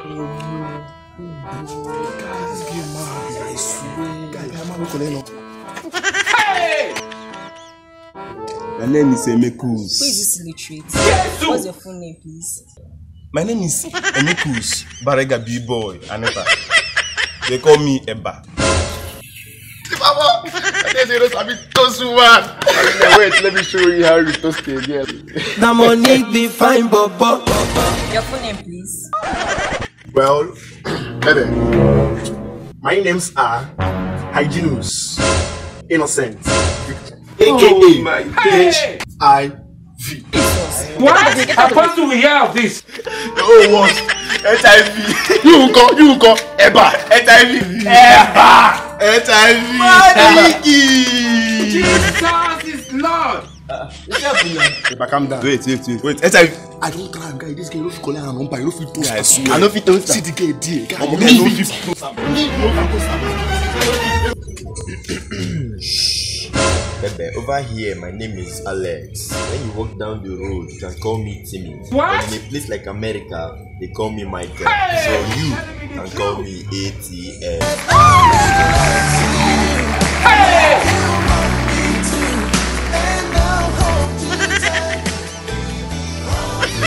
Guys, get mad. I swear. Guys, I'm not going to. Hey! My name is Emekus. Who is this illiterate? Yes, what's your full name, please? My name is Emekus Barega B-boy Aneta. They call me Eba. Wait, let me show you how you toast it again. The money be fine, Bobo. Your full name, please. Well, my names are Hyginus Innocent, aka HIV. What? Apostle, we hear of this. Oh, what? HIV. You go, Eba. HIV. HIV. Jesus is Lord. Eba, calm down. Wait. HIV. I don't try, guy. This guy don't call an umpire. You don't fit toast. Yeah, I swear. I don't fit toast. See the guy there. Guy, Bebe, over here, my name is Alex. When you walk down the road, you can call me Timmy. What? But in a place like America, they call me Michael. Hey! So you can call me ATM.